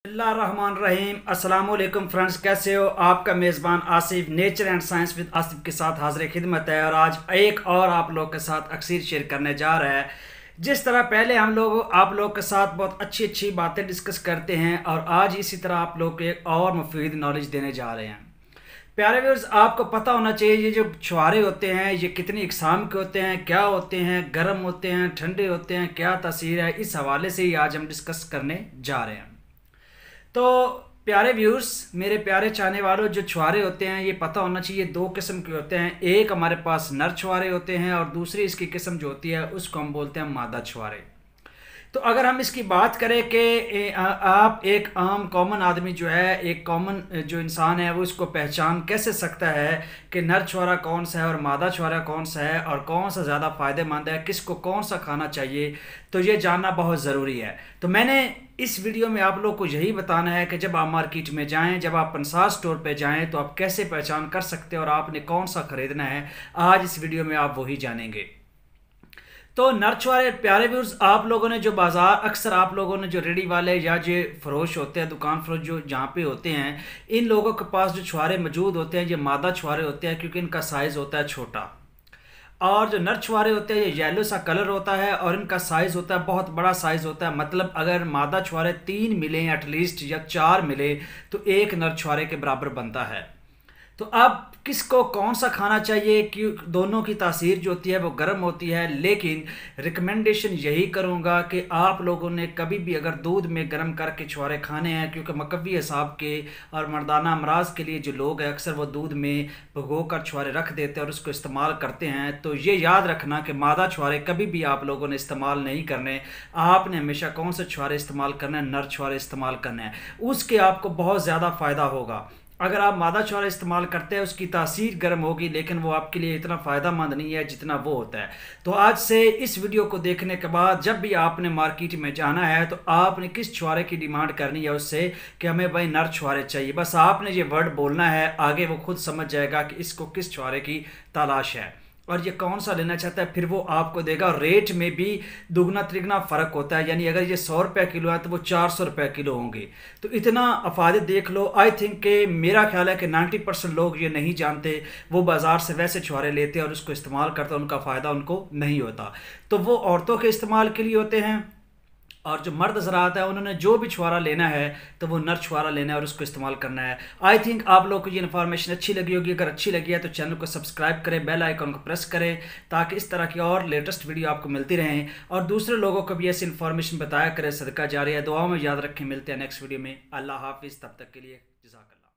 बिस्मिल्लाहिर्रहमानिर्रहीम। अस्सलाम वालेकुम फ्रेंड्स, कैसे हो? आपका मेज़बान Asif nature and science with Asif के साथ हाजिर खिदमत है और आज एक और आप लोग के साथ अक्सर शेयर करने जा रहा है। जिस तरह पहले हम लोग आप लोग के साथ बहुत अच्छी अच्छी बातें डिस्कस करते हैं और आज इसी तरह आप लोग को एक और मुफीद नॉलेज देने जा रहे हैं। प्यारे व्यूअर्स, आपको पता होना चाहिए ये जो छुहारे होते हैं ये कितनी इकसाम के होते हैं, क्या होते हैं, गर्म होते हैं, ठंडे होते हैं, क्या तासीर है, इस हवाले से ही आज हम डिस्कस करने जा रहे हैं। तो प्यारे व्यूअर्स, मेरे प्यारे चाहने वालों, जो छुहारे होते हैं ये पता होना चाहिए दो किस्म के होते हैं। एक हमारे पास नर छुहारे होते हैं और दूसरी इसकी किस्म जो होती है उसको हम बोलते हैं मादा छुहारे। तो अगर हम इसकी बात करें कि आप एक आम कॉमन आदमी जो है, एक कॉमन जो इंसान है वो इसको पहचान कैसे सकता है कि नर छुहारा कौन सा है और मादा छुहारा कौन सा है और कौन सा ज़्यादा फ़ायदेमंद है, किसको कौन सा खाना चाहिए, तो ये जानना बहुत ज़रूरी है। तो मैंने इस वीडियो में आप लोग को यही बताना है कि जब आप मार्केट में जाएं, जब आप पंसार स्टोर पे जाएं, तो आप कैसे पहचान कर सकते हैं और आपने कौन सा ख़रीदना है। आज इस वीडियो में आप वही जानेंगे। तो नर छुहारे प्यारे व्यूअर्स, आप लोगों ने जो बाज़ार अक्सर आप लोगों ने जो रेडी वाले या जो फरोश होते हैं, दुकान फरोश जो जहाँ पे होते हैं, इन लोगों के पास जो छुहारे मौजूद होते हैं ये मादा छुहारे होते हैं क्योंकि इनका साइज़ होता है छोटा। और जो नर छुहारे होते हैं ये येलो सा कलर होता है और इनका साइज़ होता है बहुत बड़ा साइज़ होता है। मतलब अगर मादा छुहारे 3 मिले एटलीस्ट या 4 मिले तो एक नर छुहारे के बराबर बनता है। तो अब किसको कौन सा खाना चाहिए कि दोनों की तासीर जो होती है वो गर्म होती है, लेकिन रिकमेंडेशन यही करूँगा कि आप लोगों ने कभी भी अगर दूध में गर्म करके छुहारे खाने हैं, क्योंकि मकवी हिसाब के और मर्दाना अमराज के लिए जो लोग हैं अक्सर वो दूध में भिगो कर छुहारे रख देते हैं और उसको इस्तेमाल करते हैं। तो ये याद रखना कि मादा छुहारे कभी भी आप लोगों ने इस्तेमाल नहीं करने। आपने हमेशा कौन से छुहारे इस्तेमाल करना है? नर छुहारे इस्तेमाल करना है, उसके आपको बहुत ज़्यादा फ़ायदा होगा। अगर आप मादा छुहारा इस्तेमाल करते हैं उसकी तासीर गर्म होगी, लेकिन वो आपके लिए इतना फ़ायदा मंद नहीं है जितना वो होता है। तो आज से इस वीडियो को देखने के बाद जब भी आपने मार्केट में जाना है तो आपने किस छुहारे की डिमांड करनी है उससे कि हमें भाई नर छुहारे चाहिए। बस आपने ये वर्ड बोलना है, आगे वो खुद समझ जाएगा कि इसको किस छुहारे की तलाश है और ये कौन सा लेना चाहता है, फिर वो आपको देगा। रेट में भी दुगना तिगना फ़र्क होता है, यानी अगर ये 100 रुपये किलो है तो वो 400 रुपये किलो होंगे। तो इतना अफादे देख लो। आई थिंक कि मेरा ख्याल है कि 90% लोग ये नहीं जानते, वो बाज़ार से वैसे छुहारे लेते हैं और उसको इस्तेमाल करते हैं, उनका फ़ायदा उनको नहीं होता। तो वो औरतों के इस्तेमाल के लिए होते हैं और जो मर्द हज़रात है उन्होंने जो भी छुहारा लेना है तो वो नर छुहारा लेना है और उसको इस्तेमाल करना है। आई थिंक आप लोग को ये इन्फॉर्मेशन अच्छी लगी होगी। अगर अच्छी लगी है तो चैनल को सब्सक्राइब करें, बेल आइकन को प्रेस करें ताकि इस तरह की और लेटेस्ट वीडियो आपको मिलती रहें और दूसरे लोगों को भी ऐसी इन्फॉर्मेशन बताया करें। सदका जारी है। दुआओं में याद रखें। मिलते हैं नेक्स्ट वीडियो में। अल्लाह हाफिज़। तब तक के लिए जज़ाकल्लाह।